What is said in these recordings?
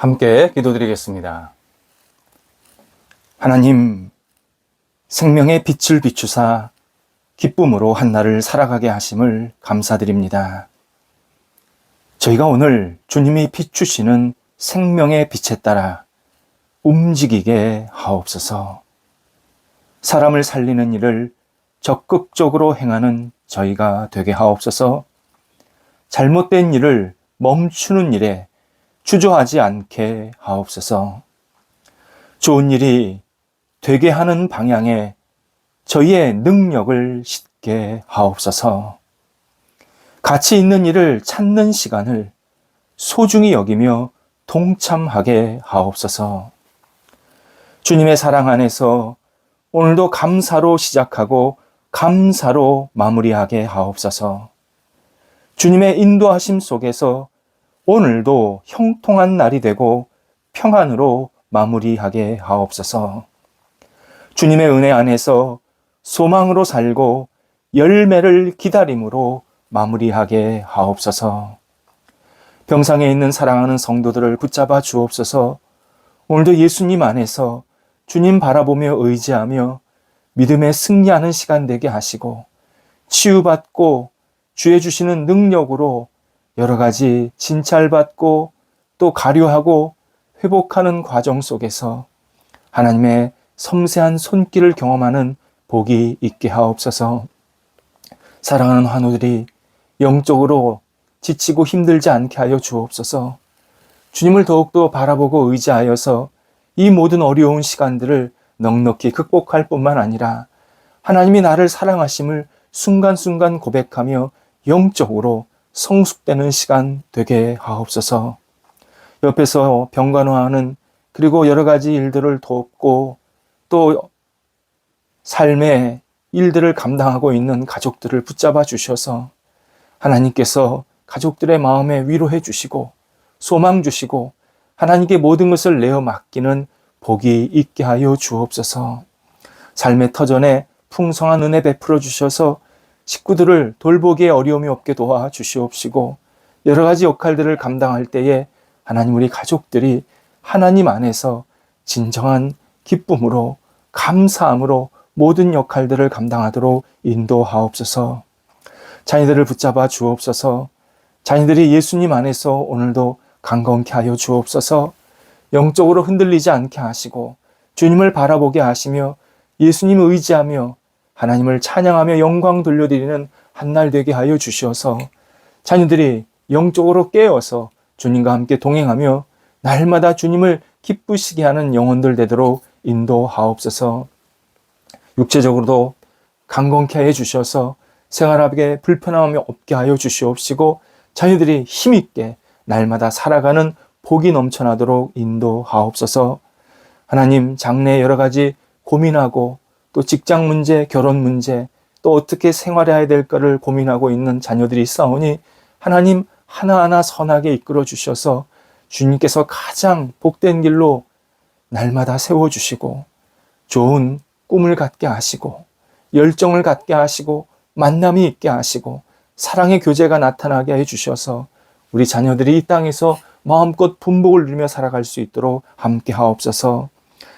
함께 기도드리겠습니다. 하나님, 생명의 빛을 비추사 기쁨으로 한날을 살아가게 하심을 감사드립니다. 저희가 오늘 주님이 비추시는 생명의 빛에 따라 움직이게 하옵소서. 사람을 살리는 일을 적극적으로 행하는 저희가 되게 하옵소서. 잘못된 일을 멈추는 일에 주저하지 않게 하옵소서. 좋은 일이 되게 하는 방향에 저희의 능력을 싣게 하옵소서. 가치 있는 일을 찾는 시간을 소중히 여기며 동참하게 하옵소서. 주님의 사랑 안에서 오늘도 감사로 시작하고 감사로 마무리하게 하옵소서. 주님의 인도하심 속에서 오늘도 형통한 날이 되고 평안으로 마무리하게 하옵소서. 주님의 은혜 안에서 소망으로 살고 열매를 기다림으로 마무리하게 하옵소서. 병상에 있는 사랑하는 성도들을 붙잡아 주옵소서. 오늘도 예수님 안에서 주님 바라보며 의지하며 믿음에 승리하는 시간 되게 하시고 치유받고 주의 주시는 능력으로 여러 가지 진찰받고 또 가료하고 회복하는 과정 속에서 하나님의 섬세한 손길을 경험하는 복이 있게 하옵소서. 사랑하는 환우들이 영적으로 지치고 힘들지 않게 하여 주옵소서. 주님을 더욱더 바라보고 의지하여서 이 모든 어려운 시간들을 넉넉히 극복할 뿐만 아니라 하나님이 나를 사랑하심을 순간순간 고백하며 영적으로 성숙되는 시간 되게 하옵소서. 옆에서 병간호하는 그리고 여러 가지 일들을 돕고 또 삶의 일들을 감당하고 있는 가족들을 붙잡아 주셔서 하나님께서 가족들의 마음에 위로해 주시고 소망 주시고 하나님께 모든 것을 내어 맡기는 복이 있게 하여 주옵소서. 삶의 터전에 풍성한 은혜 베풀어 주셔서 식구들을 돌보기에 어려움이 없게 도와 주시옵시고 여러 가지 역할들을 감당할 때에 하나님 우리 가족들이 하나님 안에서 진정한 기쁨으로 감사함으로 모든 역할들을 감당하도록 인도하옵소서. 자녀들을 붙잡아 주옵소서. 자녀들이 예수님 안에서 오늘도 강건케 하여 주옵소서. 영적으로 흔들리지 않게 하시고 주님을 바라보게 하시며 예수님을 의지하며 하나님을 찬양하며 영광 돌려드리는 한날 되게 하여 주시어서 자녀들이 영적으로 깨어서 주님과 함께 동행하며 날마다 주님을 기쁘시게 하는 영혼들 되도록 인도하옵소서. 육체적으로도 강건케 해 주셔서 생활하기에 불편함이 없게 하여 주시옵시고 자녀들이 힘있게 날마다 살아가는 복이 넘쳐나도록 인도하옵소서. 하나님 장래에 여러 가지 고민하고 또 직장 문제, 결혼 문제, 또 어떻게 생활해야 될까를 고민하고 있는 자녀들이 있사오니 하나님 하나하나 선하게 이끌어 주셔서 주님께서 가장 복된 길로 날마다 세워주시고 좋은 꿈을 갖게 하시고 열정을 갖게 하시고 만남이 있게 하시고 사랑의 교제가 나타나게 해주셔서 우리 자녀들이 이 땅에서 마음껏 분복을 누리며 살아갈 수 있도록 함께 하옵소서.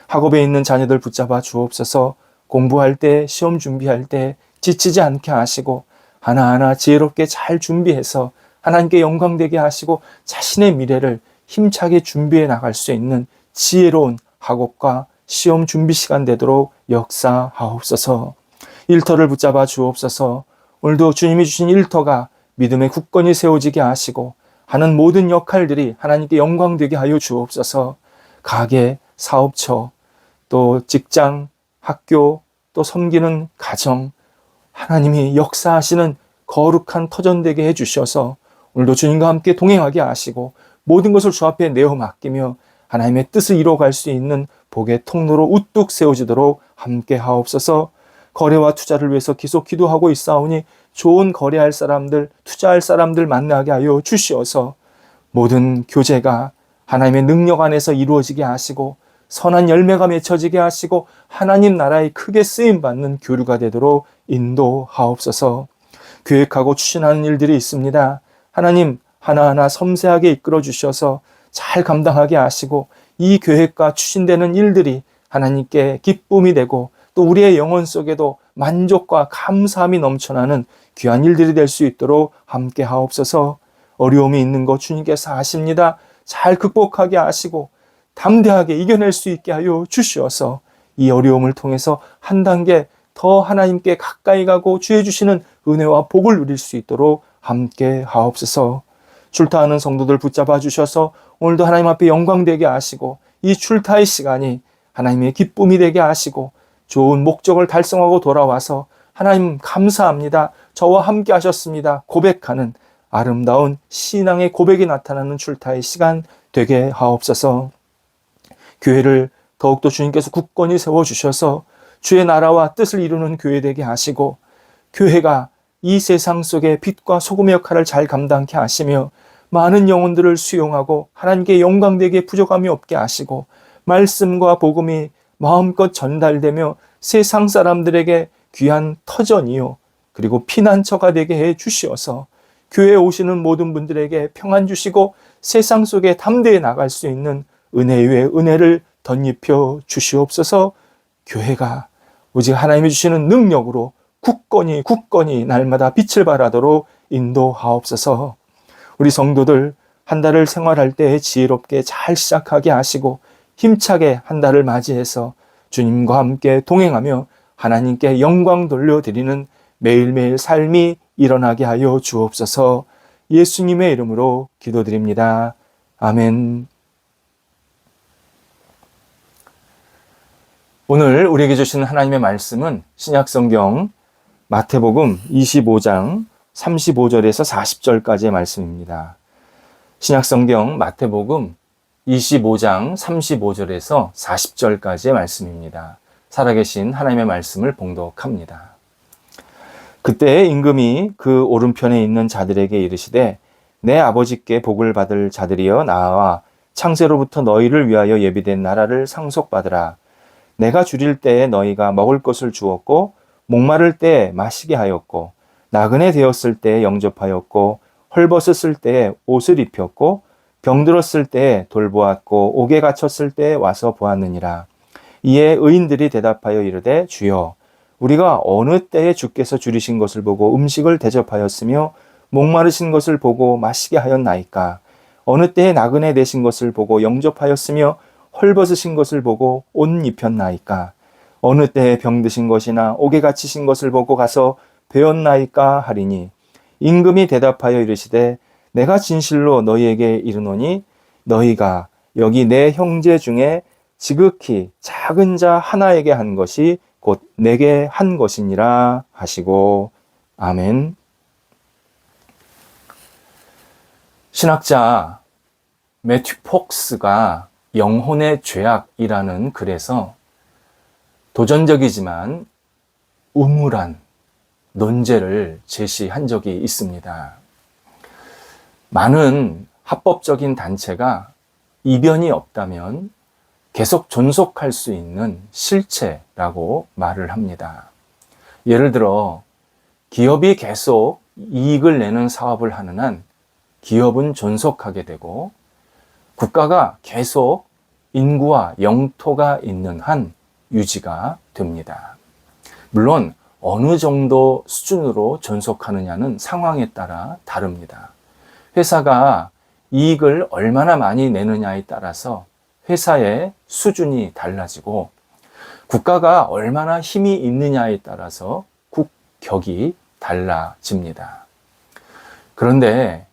학업에 있는 자녀들 붙잡아 주옵소서. 공부할 때 시험 준비할 때 지치지 않게 하시고 하나하나 지혜롭게 잘 준비해서 하나님께 영광되게 하시고 자신의 미래를 힘차게 준비해 나갈 수 있는 지혜로운 학업과 시험 준비 시간 되도록 역사하옵소서. 일터를 붙잡아 주옵소서. 오늘도 주님이 주신 일터가 믿음의 굳건히 세워지게 하시고 하는 모든 역할들이 하나님께 영광되게 하여 주옵소서. 가게, 사업처, 또 직장, 학교, 또 섬기는 가정, 하나님이 역사하시는 거룩한 터전되게 해주셔서 오늘도 주님과 함께 동행하게 하시고 모든 것을 주 앞에 내어 맡기며 하나님의 뜻을 이루어갈 수 있는 복의 통로로 우뚝 세워지도록 함께 하옵소서. 거래와 투자를 위해서 계속 기도하고 있사오니 좋은 거래할 사람들, 투자할 사람들 만나게 하여 주시어서 모든 교제가 하나님의 능력 안에서 이루어지게 하시고 선한 열매가 맺혀지게 하시고 하나님 나라에 크게 쓰임받는 교류가 되도록 인도하옵소서. 계획하고 추진하는 일들이 있습니다. 하나님 하나하나 섬세하게 이끌어 주셔서 잘 감당하게 하시고 이 계획과 추진되는 일들이 하나님께 기쁨이 되고 또 우리의 영혼 속에도 만족과 감사함이 넘쳐나는 귀한 일들이 될 수 있도록 함께 하옵소서. 어려움이 있는 것 주님께서 아십니다. 잘 극복하게 하시고 담대하게 이겨낼 수 있게 하여 주시어서 이 어려움을 통해서 한 단계 더 하나님께 가까이 가고 주의 주시는 은혜와 복을 누릴 수 있도록 함께 하옵소서. 출타하는 성도들 붙잡아 주셔서 오늘도 하나님 앞에 영광되게 하시고 이 출타의 시간이 하나님의 기쁨이 되게 하시고 좋은 목적을 달성하고 돌아와서 하나님 감사합니다. 저와 함께 하셨습니다. 고백하는 아름다운 신앙의 고백이 나타나는 출타의 시간 되게 하옵소서. 교회를 더욱더 주님께서 굳건히 세워주셔서 주의 나라와 뜻을 이루는 교회 되게 하시고 교회가 이 세상 속에 빛과 소금의 역할을 잘 감당케 하시며 많은 영혼들을 수용하고 하나님께 영광되게 부족함이 없게 하시고 말씀과 복음이 마음껏 전달되며 세상 사람들에게 귀한 터전이요 그리고 피난처가 되게 해 주시어서 교회에 오시는 모든 분들에게 평안 주시고 세상 속에 담대히 나갈 수 있는 은혜 위에 은혜를 덧입혀 주시옵소서. 교회가 오직 하나님이 주시는 능력으로 굳건히 날마다 빛을 발하도록 인도하옵소서. 우리 성도들 한 달을 생활할 때 지혜롭게 잘 시작하게 하시고 힘차게 한 달을 맞이해서 주님과 함께 동행하며 하나님께 영광 돌려드리는 매일매일 삶이 일어나게 하여 주옵소서. 예수님의 이름으로 기도드립니다. 아멘. 오늘 우리에게 주시는 하나님의 말씀은 신약성경 마태복음 25장 35절에서 40절까지의 말씀입니다. 신약성경 마태복음 25장 35절에서 40절까지의 말씀입니다. 살아계신 하나님의 말씀을 봉독합니다. 그때 임금이 그 오른편에 있는 자들에게 이르시되 내 아버지께 복을 받을 자들이여 나와 창세로부터 너희를 위하여 예비된 나라를 상속받으라. 내가 줄일 때에 너희가 먹을 것을 주었고 목마를 때에 마시게 하였고 나그네 되었을 때에 영접하였고 헐벗었을 때에 옷을 입혔고 병들었을 때에 돌보았고 옥에 갇혔을 때에 와서 보았느니라. 이에 의인들이 대답하여 이르되 주여 우리가 어느 때에 주께서 줄이신 것을 보고 음식을 대접하였으며 목마르신 것을 보고 마시게 하였나이까. 어느 때에 나그네 되신 것을 보고 영접하였으며 헐벗으신 것을 보고 옷 입혔나이까. 어느 때에 병드신 것이나 옥에 갇히신 것을 보고 가서 배웠나이까 하리니 임금이 대답하여 이르시되 내가 진실로 너희에게 이르노니 너희가 여기 내 형제 중에 지극히 작은 자 하나에게 한 것이 곧 내게 한 것이니라 하시고 아멘. 신학자 매튜 폭스가 영혼의 죄악이라는 글에서 도전적이지만 우물한 논제를 제시한 적이 있습니다. 많은 합법적인 단체가 이변이 없다면 계속 존속할 수 있는 실체라고 말을 합니다. 예를 들어 기업이 계속 이익을 내는 사업을 하는 한 기업은 존속하게 되고 국가가 계속 인구와 영토가 있는 한 유지가 됩니다. 물론 어느 정도 수준으로 존속하느냐는 상황에 따라 다릅니다. 회사가 이익을 얼마나 많이 내느냐에 따라서 회사의 수준이 달라지고 국가가 얼마나 힘이 있느냐에 따라서 국격이 달라집니다. 그런데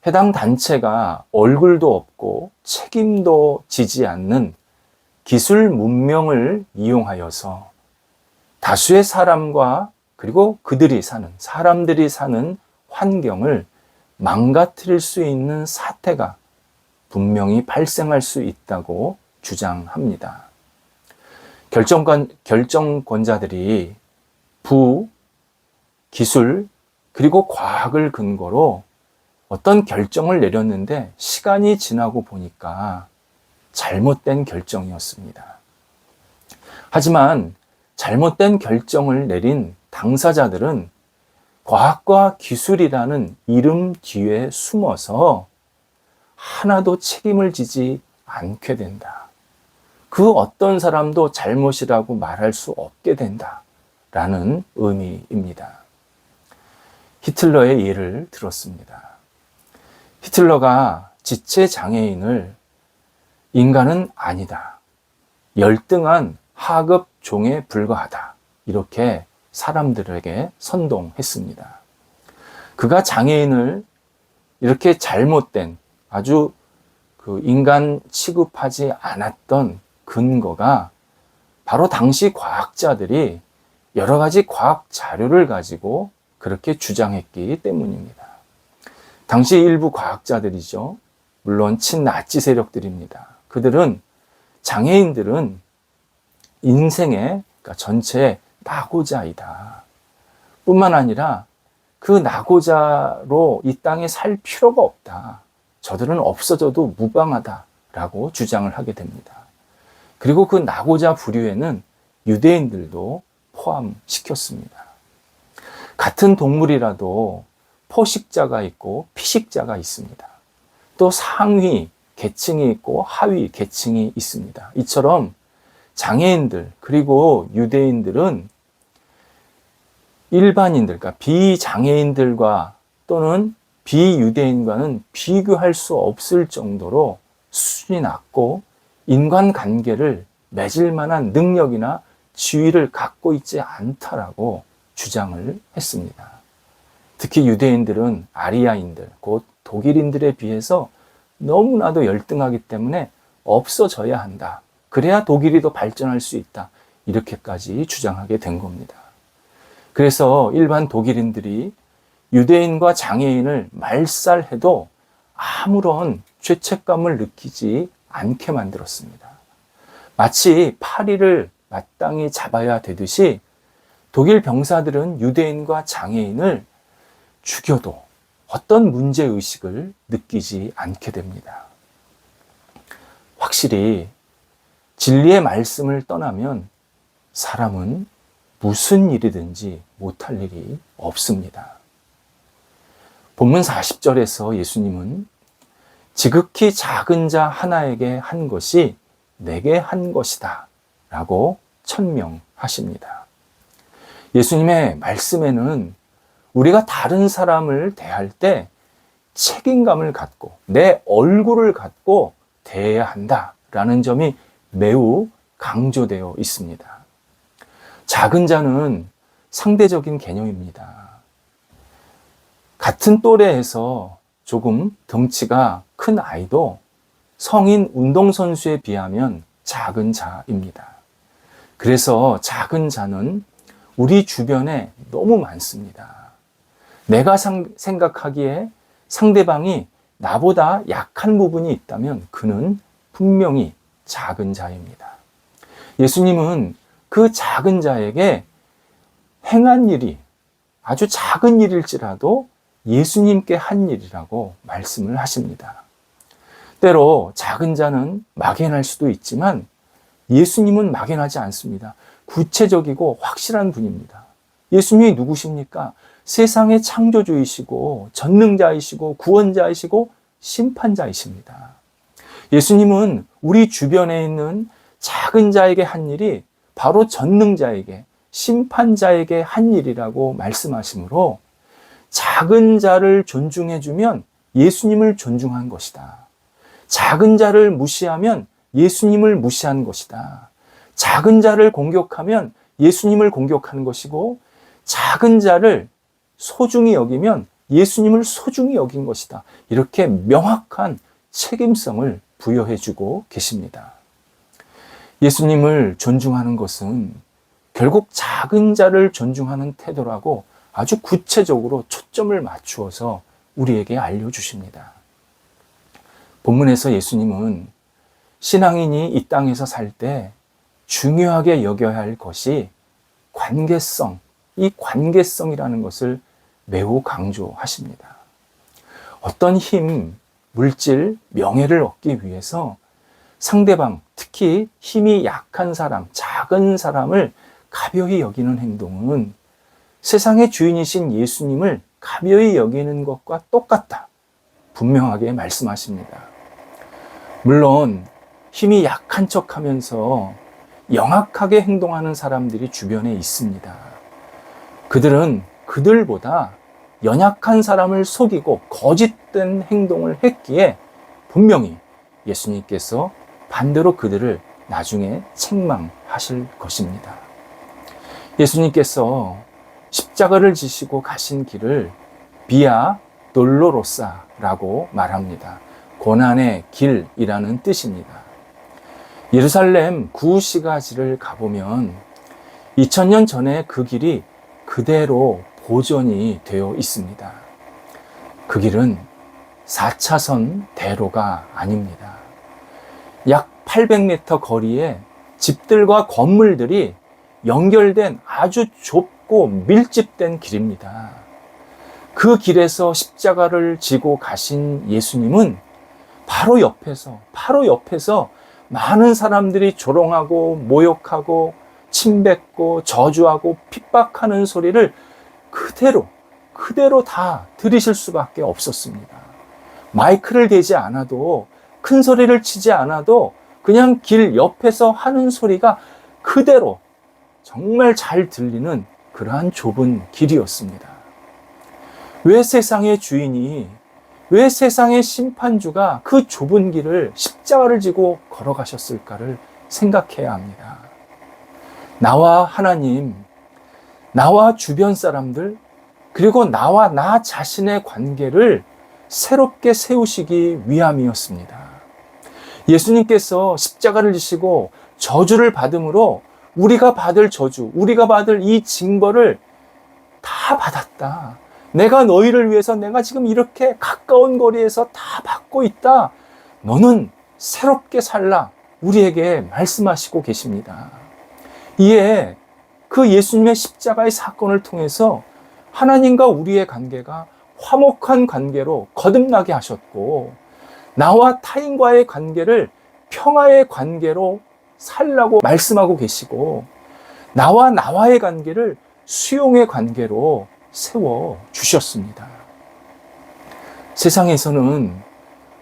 해당 단체가 얼굴도 없고 책임도 지지 않는 기술 문명을 이용하여서 다수의 사람과 그리고 사람들이 사는 환경을 망가뜨릴 수 있는 사태가 분명히 발생할 수 있다고 주장합니다. 결정권자들이 기술, 그리고 과학을 근거로 어떤 결정을 내렸는데 시간이 지나고 보니까 잘못된 결정이었습니다. 하지만 잘못된 결정을 내린 당사자들은 과학과 기술이라는 이름 뒤에 숨어서 하나도 책임을 지지 않게 된다. 그 어떤 사람도 잘못이라고 말할 수 없게 된다. 라는 의미입니다. 히틀러의 예를 들었습니다. 히틀러가 지체 장애인을 인간은 아니다. 열등한 하급 종에 불과하다. 이렇게 사람들에게 선동했습니다. 그가 장애인을 이렇게 잘못된 아주 인간 취급하지 않았던 근거가 바로 당시 과학자들이 여러 가지 과학 자료를 가지고 그렇게 주장했기 때문입니다. 당시 일부 과학자들이죠. 물론 친나치 세력들입니다. 그들은 장애인들은 인생의 그러니까 전체의 낙오자이다. 뿐만 아니라 그 낙오자로 이 땅에 살 필요가 없다. 저들은 없어져도 무방하다라고 주장을 하게 됩니다. 그리고 그 낙오자 부류에는 유대인들도 포함시켰습니다. 같은 동물이라도 포식자가 있고 피식자가 있습니다. 또 상위 계층이 있고 하위 계층이 있습니다. 이처럼 장애인들 그리고 유대인들은 일반인들, 그러니까 비장애인들과 또는 비유대인과는 비교할 수 없을 정도로 수준이 낮고 인간관계를 맺을 만한 능력이나 지위를 갖고 있지 않다라고 주장을 했습니다. 특히 유대인들은 아리아인들, 곧 독일인들에 비해서 너무나도 열등하기 때문에 없어져야 한다. 그래야 독일이 더 발전할 수 있다. 이렇게까지 주장하게 된 겁니다. 그래서 일반 독일인들이 유대인과 장애인을 말살해도 아무런 죄책감을 느끼지 않게 만들었습니다. 마치 파리를 마땅히 잡아야 되듯이 독일 병사들은 유대인과 장애인을 죽여도 어떤 문제의식을 느끼지 않게 됩니다. 확실히 진리의 말씀을 떠나면 사람은 무슨 일이든지 못할 일이 없습니다. 본문 40절에서 예수님은 지극히 작은 자 하나에게 한 것이 내게 한 것이다 라고 천명하십니다. 예수님의 말씀에는 우리가 다른 사람을 대할 때 책임감을 갖고 내 얼굴을 갖고 대해야 한다라는 점이 매우 강조되어 있습니다. 작은 자는 상대적인 개념입니다. 같은 또래에서 조금 덩치가 큰 아이도 성인 운동선수에 비하면 작은 자입니다. 그래서 작은 자는 우리 주변에 너무 많습니다. 내가 생각하기에 상대방이 나보다 약한 부분이 있다면 그는 분명히 작은 자입니다. 예수님은 그 작은 자에게 행한 일이 아주 작은 일일지라도 예수님께 한 일이라고 말씀을 하십니다. 때로 작은 자는 막연할 수도 있지만 예수님은 막연하지 않습니다. 구체적이고 확실한 분입니다. 예수님이 누구십니까? 세상의 창조주이시고 전능자이시고 구원자이시고 심판자이십니다. 예수님은 우리 주변에 있는 작은 자에게 한 일이 바로 전능자에게 심판자에게 한 일이라고 말씀하시므로 작은 자를 존중해주면 예수님을 존중한 것이다. 작은 자를 무시하면 예수님을 무시한 것이다. 작은 자를 공격하면 예수님을 공격하는 것이고 작은 자를 소중히 여기면 예수님을 소중히 여긴 것이다. 이렇게 명확한 책임성을 부여해주고 계십니다. 예수님을 존중하는 것은 결국 작은 자를 존중하는 태도라고 아주 구체적으로 초점을 맞추어서 우리에게 알려주십니다. 본문에서 예수님은 신앙인이 이 땅에서 살 때 중요하게 여겨야 할 것이 관계성, 이 관계성이라는 것을 매우 강조하십니다. 어떤 힘, 물질, 명예를 얻기 위해서 상대방, 특히 힘이 약한 사람, 작은 사람을 가벼이 여기는 행동은 세상의 주인이신 예수님을 가벼이 여기는 것과 똑같다. 분명하게 말씀하십니다. 물론 힘이 약한 척하면서 영악하게 행동하는 사람들이 주변에 있습니다. 그들은 그들보다 연약한 사람을 속이고 거짓된 행동을 했기에 분명히 예수님께서 반대로 그들을 나중에 책망하실 것입니다. 예수님께서 십자가를 지시고 가신 길을 비아 돌로로사라고 말합니다. 고난의 길이라는 뜻입니다. 예루살렘 구시가지를 가보면 2000년 전에 그 길이 그대로 보존이 되어 있습니다. 그 길은 4차선 대로가 아닙니다. 약 800m 거리에 집들과 건물들이 연결된 아주 좁고 밀집된 길입니다. 그 길에서 십자가를 지고 가신 예수님은 바로 옆에서 많은 사람들이 조롱하고 모욕하고 침뱉고 저주하고 핍박하는 소리를 그대로 다 들으실 수밖에 없었습니다. 마이크를 대지 않아도, 큰 소리를 치지 않아도 그냥 길 옆에서 하는 소리가 그대로 정말 잘 들리는 그러한 좁은 길이었습니다. 왜 세상의 주인이, 왜 세상의 심판주가 그 좁은 길을 십자가를 지고 걸어가셨을까를 생각해야 합니다. 나와 하나님, 나와 주변 사람들, 그리고 나와 나 자신의 관계를 새롭게 세우시기 위함이었습니다. 예수님께서 십자가를 지시고 저주를 받음으로 우리가 받을 저주, 우리가 받을 이 징벌을 다 받았다. 내가 너희를 위해서 내가 지금 이렇게 가까운 거리에서 다 받고 있다. 너는 새롭게 살라. 우리에게 말씀하시고 계십니다. 이에 그 예수님의 십자가의 사건을 통해서 하나님과 우리의 관계가 화목한 관계로 거듭나게 하셨고, 나와 타인과의 관계를 평화의 관계로 살라고 말씀하고 계시고, 나와의 관계를 수용의 관계로 세워 주셨습니다. 세상에서는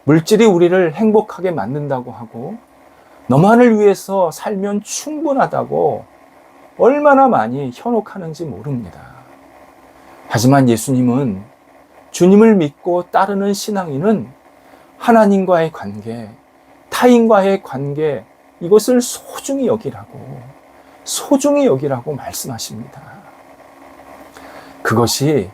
물질이 우리를 행복하게 만든다고 하고, 너만을 위해서 살면 충분하다고 얼마나 많이 현혹하는지 모릅니다. 하지만 예수님은, 주님을 믿고 따르는 신앙인은 하나님과의 관계, 타인과의 관계, 이것을 소중히 여기라고 말씀하십니다. 그것이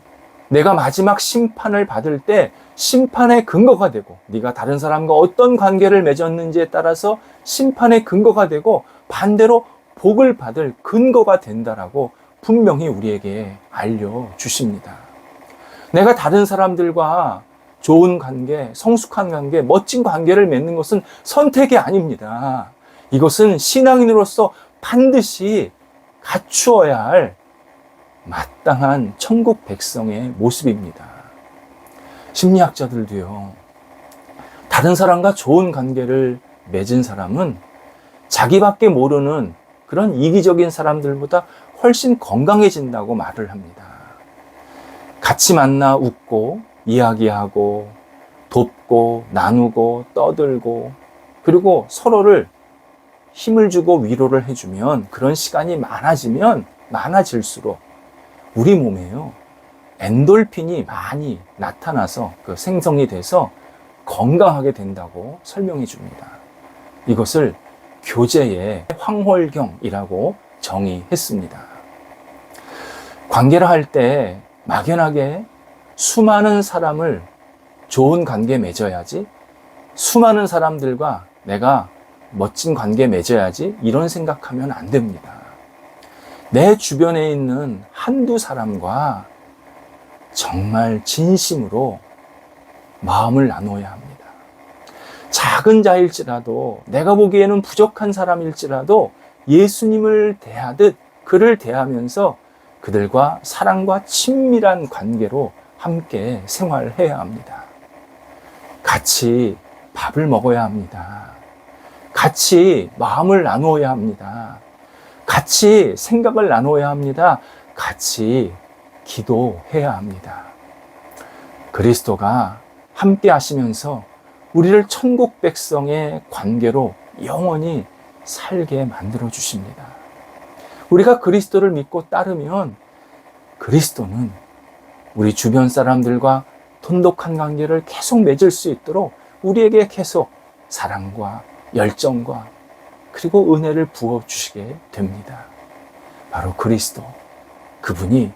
내가 마지막 심판을 받을 때 심판의 근거가 되고, 네가 다른 사람과 어떤 관계를 맺었는지에 따라서 심판의 근거가 되고, 반대로 복을 받을 근거가 된다라고 분명히 우리에게 알려주십니다. 내가 다른 사람들과 좋은 관계, 성숙한 관계, 멋진 관계를 맺는 것은 선택이 아닙니다. 이것은 신앙인으로서 반드시 갖추어야 할 마땅한 천국 백성의 모습입니다. 심리학자들도요, 다른 사람과 좋은 관계를 맺은 사람은 자기밖에 모르는 그런 이기적인 사람들보다 훨씬 건강해진다고 말을 합니다. 같이 만나 웃고 이야기하고 돕고 나누고 떠들고, 그리고 서로를 힘을 주고 위로를 해주면, 그런 시간이 많아지면 많아질수록 우리 몸에요, 엔돌핀이 많이 나타나서 생성이 돼서 건강하게 된다고 설명해 줍니다. 이것을 교재의 황홀경이라고 정의했습니다. 관계를 할 때 막연하게 수많은 사람을 좋은 관계 맺어야지, 수많은 사람들과 내가 멋진 관계 맺어야지, 이런 생각하면 안 됩니다. 내 주변에 있는 한두 사람과 정말 진심으로 마음을 나눠야 합니다. 작은 자일지라도, 내가 보기에는 부족한 사람일지라도 예수님을 대하듯 그를 대하면서 그들과 사랑과 친밀한 관계로 함께 생활해야 합니다. 같이 밥을 먹어야 합니다. 같이 마음을 나누어야 합니다. 같이 생각을 나누어야 합니다. 같이 기도해야 합니다. 그리스도가 함께 하시면서 우리를 천국 백성의 관계로 영원히 살게 만들어 주십니다. 우리가 그리스도를 믿고 따르면 그리스도는 우리 주변 사람들과 돈독한 관계를 계속 맺을 수 있도록 우리에게 계속 사랑과 열정과 그리고 은혜를 부어주시게 됩니다. 바로 그리스도, 그분이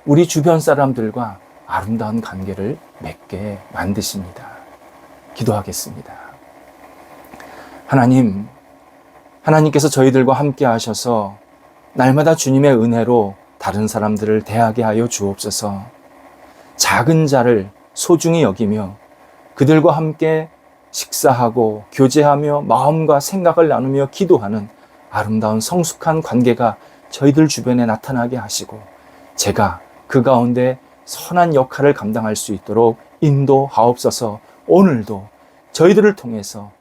우리 주변 사람들과 아름다운 관계를 맺게 만드십니다. 기도하겠습니다. 하나님께서 저희들과 함께 하셔서 날마다 주님의 은혜로 다른 사람들을 대하게 하여 주옵소서. 작은 자를 소중히 여기며 그들과 함께 식사하고 교제하며 마음과 생각을 나누며 기도하는 아름다운 성숙한 관계가 저희들 주변에 나타나게 하시고 제가 그 가운데 선한 역할을 감당할 수 있도록 인도하옵소서. 오늘도 저희들을 통해서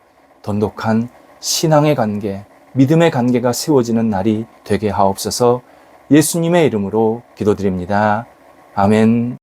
돈독한 신앙의 관계, 믿음의 관계가 세워지는 날이 되게 하옵소서. 예수님의 이름으로 기도드립니다. 아멘.